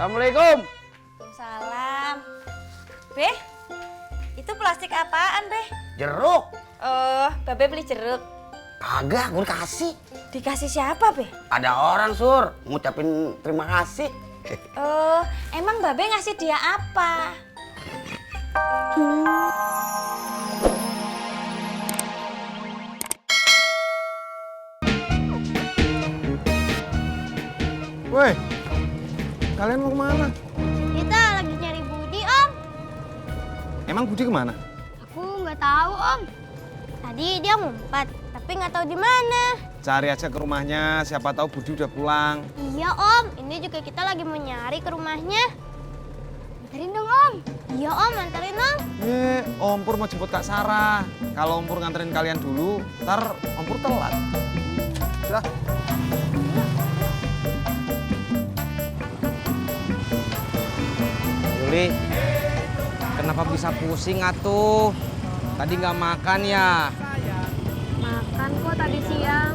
Assalamualaikum. Salam. Beh, itu plastik apaan, Beh? Jeruk. Oh, Babe beli jeruk. Kagak, gue kasih. Dikasih siapa, Beh? Ada orang, Sur, ngucapin terima kasih. Oh, emang Babe ngasih dia apa? Woi, kalian mau kemana? Kita lagi nyari Budi, Om. Emang Budi kemana? Aku nggak tahu, Om. Tadi dia ngumpet, tapi nggak tahu di mana. Cari aja ke rumahnya, siapa tahu Budi udah pulang. Iya, Om. Ini juga kita lagi mau nyari ke rumahnya. Anterin dong, Om. Iya, Om. Anterin, Om. Om Pur mau jemput Kak Sarah. Kalau Om Pur nganterin kalian dulu, ntar Om Pur telat. Sudah. Yuli, kenapa bisa pusing atuh? Tadi nggak makan ya? Makan kok tadi siang.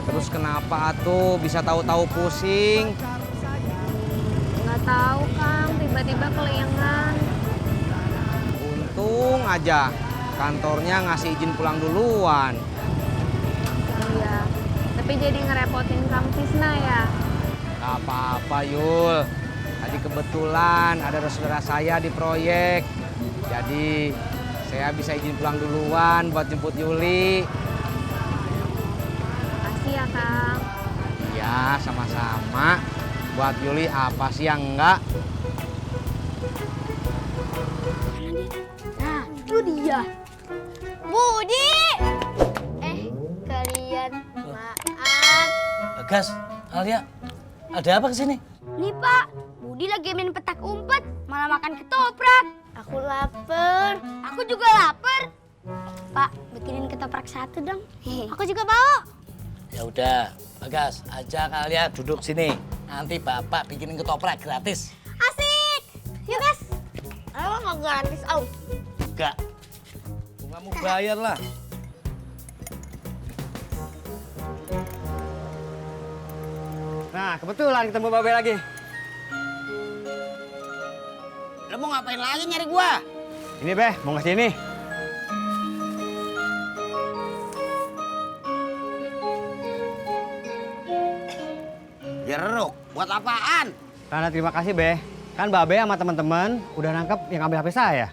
Terus kenapa atuh bisa tahu-tahu pusing? Nggak tahu, Kang. Tiba-tiba kelayangan. Untung aja kantornya ngasih izin pulang duluan. Iya. Tapi jadi ngerepotin Kang Tisna ya. Gak apa-apa Yul. Tadi kebetulan ada saudara saya di proyek. Jadi saya bisa izin pulang duluan buat jemput Yuli. Makasih ya, Kang. Iya, sama-sama. Buat Yuli apa sih yang enggak? Nah, itu dia. Budi! Kalian maaf. Bagas, Alia, ada apa kesini? Nih, Pak. Budi lagi main petak umpet, malah makan ketoprak. Aku lapar. Aku juga lapar. Pak, bikinin ketoprak satu dong. Aku juga mau. Ya udah, Bagas, ajak Alia duduk sini. Nanti Bapak bikinin ketoprak gratis. Asik. Yuk, Gas. Emang nggak gratis, Om? Enggak. Kamu bayar lah. Nah, kebetulan ketemu Babe lagi. Lo mau ngapain lagi nyari gua? Ini, Beh, mau ngasih ini. Jeruk, buat apaan? Tanda terima kasih, Beh. Kan Babe sama teman-teman udah nangkep yang ngambil HP saya.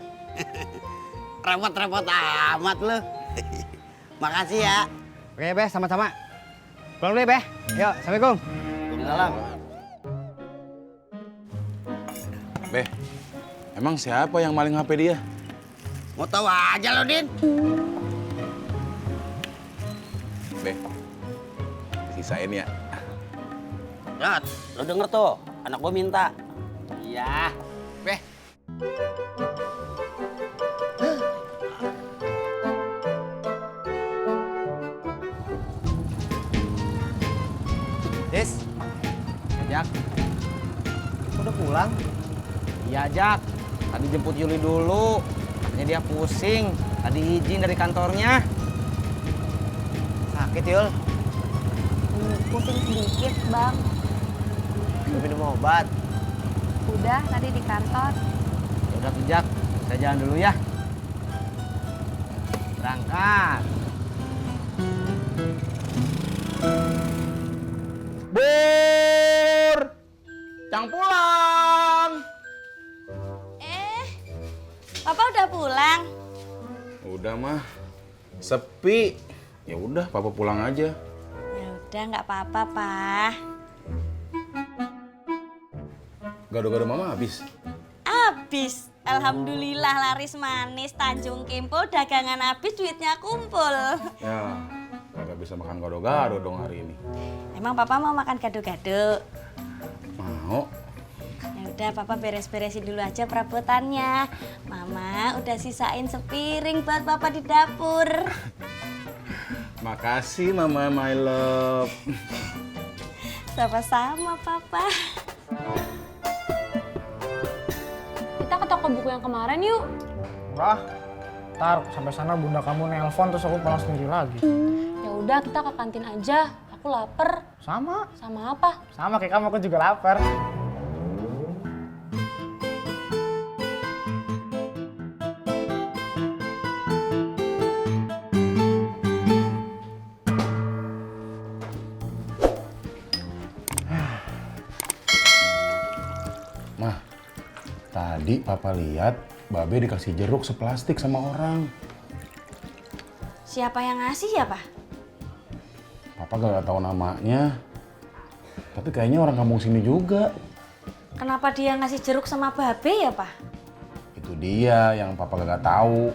Repot-repot amat lo. Makasih ya. Oke, Beh, sama-sama. Pulang dulu ya, Beh. Yuk, Assalamualaikum. Salam. Beh, emang siapa yang maling HP dia? Mau tahu aja lo, Din. Beh, sisain ya. Rat, lo denger tuh, anak gua minta. Iya. Beh. Des, Jak, udah pulang? iya Jak. Tadi jemput Yuli dulu. Katanya dia pusing. Tadi izin dari kantornya. Sakit, Yul. Pusing sedikit, Bang. Udah minum obat. Udah tadi di kantor. Ya udah tuh Jak, saya jalan dulu ya. Berangkat. Bur! Cang pulang! Papa udah pulang? Udah mah, sepi. Ya udah, Papa pulang aja. Ya udah, nggak apa-apa, Pak. Gado-gado Mama habis. Habis. Alhamdulillah laris manis Tanjung Kimpul dagangan habis duitnya kumpul. Ya, kagak bisa makan gado-gado dong hari ini. Emang Papa mau makan gado-gado? Mau? Ya udah, Papa beres-beresin dulu aja perabotannya. Mama udah sisain sepiring buat Papa di dapur. Makasih Mama, my love. Sama-sama, Papa. ke buku yang kemarin yuk. Enggak. Ntar sampai sana bunda kamu nelpon terus aku pulang sendiri lagi. Ya udah kita ke kantin aja. Aku lapar. Sama. Sama apa? Sama kayak kamu, aku juga lapar. Mah, tadi papa lihat Babe dikasih jeruk seplastik sama orang. Siapa yang ngasih ya, Pak? Papa gak tahu namanya. Tapi kayaknya orang kampung sini juga. Kenapa dia ngasih jeruk sama Babe ya, Pak? Itu dia yang papa gak tahu.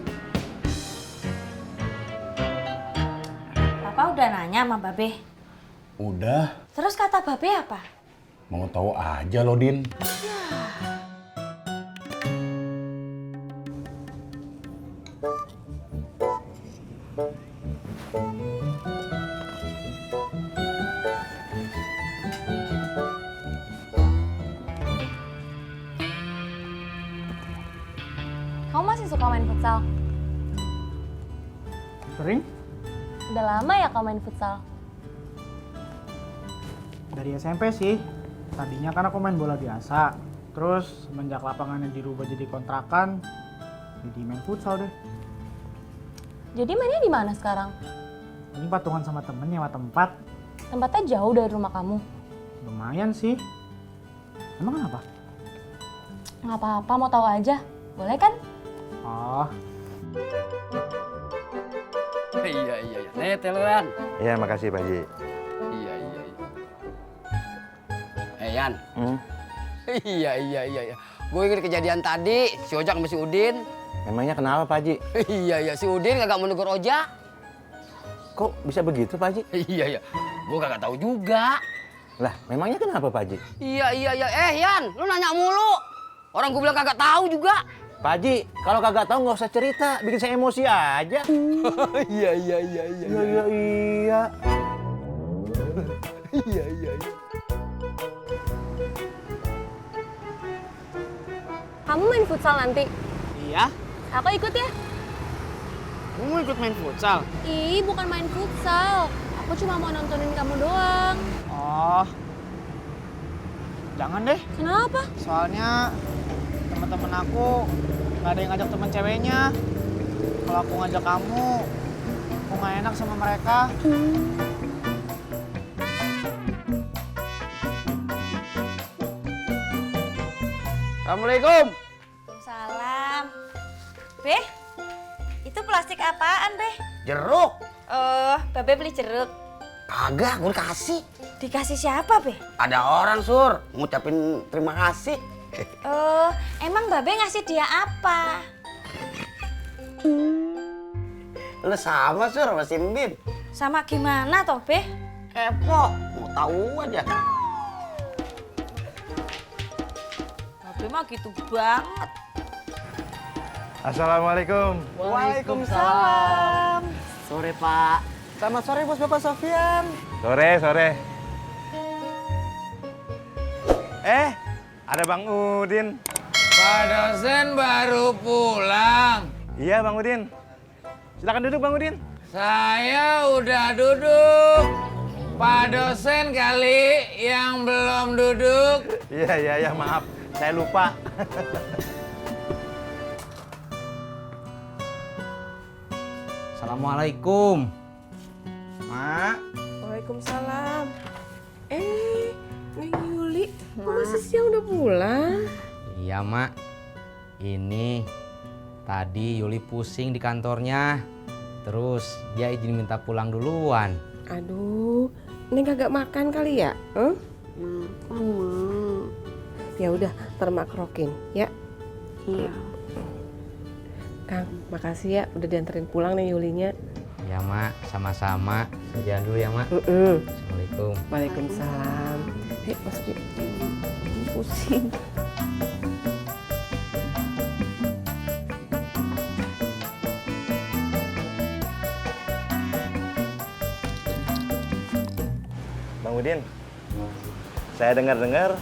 Papa udah nanya sama Babe. Udah, Terus kata Babe apa? mau tahu aja lo, Din. Kamu masih suka main futsal? Sering? Udah lama ya kamu main futsal? Dari SMP sih. Tadinya kan aku main bola biasa. Terus semenjak lapangannya dirubah jadi kontrakan, jadi main futsal deh. Jadi mainnya di mana sekarang? Ini patungan sama temen nyewa tempat. Tempatnya jauh dari rumah kamu. Lumayan sih. Emang kenapa? Nggak apa-apa, mau tahu aja. Boleh kan? Oh, Iya. Nih, teluran. Iya, makasih Pak Haji. Iya. Yan. Iya. Gue inget kejadian tadi, si Ojak sama si Udin. Memangnya kenapa Pak Haji? Iya, si Udin kagak mau negur Ojak. Kok bisa begitu Pak Haji? Iya. Gue kagak tahu juga. Lah, memangnya kenapa Pak Haji? Iya. Yan, lu nanya mulu. Orang gue bilang kagak tahu juga. Pak Haji, kalau kagak tahu nggak usah cerita, bikin saya emosi aja. Iya. Iya. Iya. Kamu main futsal nanti? iya? Aku ikut ya? Kamu mau ikut main futsal? Ih, bukan main futsal. Aku cuma mau nontonin kamu doang. Oh, jangan deh. Kenapa? Soalnya teman-teman aku nggak ada yang ngajak teman ceweknya. Kalau aku ngajak kamu, aku nggak enak sama mereka. Assalamualaikum. Salam. Be, itu plastik apaan, Be? Jeruk. Oh, Babe beli jeruk. Kagak, gue kasih. Dikasih siapa, Be? Ada orang, Sur, ngucapin terima kasih. Oh, emang Babe ngasih dia apa? Lu sama, Sur, sama si Mbim. Sama gimana toh, Be? Kepo, mau tahu aja. Babe mah gitu banget. Assalamualaikum. Waalaikumsalam. Sore, Pak. Selamat sore Bos Bapak Sofyan. Sore. Ada Bang Udin. Pak dosen baru pulang. Iya Bang Udin. Silakan duduk Bang Udin. Saya udah duduk. Pak dosen kali yang belum duduk. Iya, maaf. Saya lupa. Assalamualaikum. Mak. Waalaikumsalam. Neng Yuli, kok masih siang udah pulang? Iya, Mak. Ini tadi Yuli pusing di kantornya. Terus dia izin minta pulang duluan. Aduh, Neng kagak makan kali ya? Ya udah, termakrokin ya. Iya. Kang, makasih ya udah dianterin pulang nih Yulinya. Ya, Mak. Sama-sama. Jalan dulu ya, Mak. Assalamualaikum. Waalaikumsalam. Masuk yuk. Pusing. Bang Udin. Saya dengar-dengar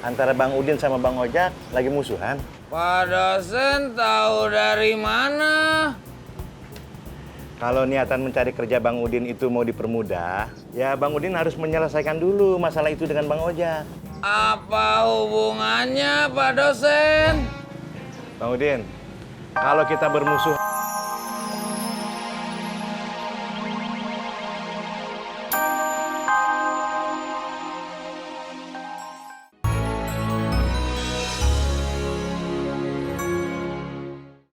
antara Bang Udin sama Bang Ojak lagi musuhan. Pak dosen tahu dari mana? Kalau niatan mencari kerja Bang Udin itu mau dipermudah, ya Bang Udin harus menyelesaikan dulu masalah itu dengan Bang Ojak. Apa hubungannya Pak dosen? Bang Udin, kalau kita bermusuh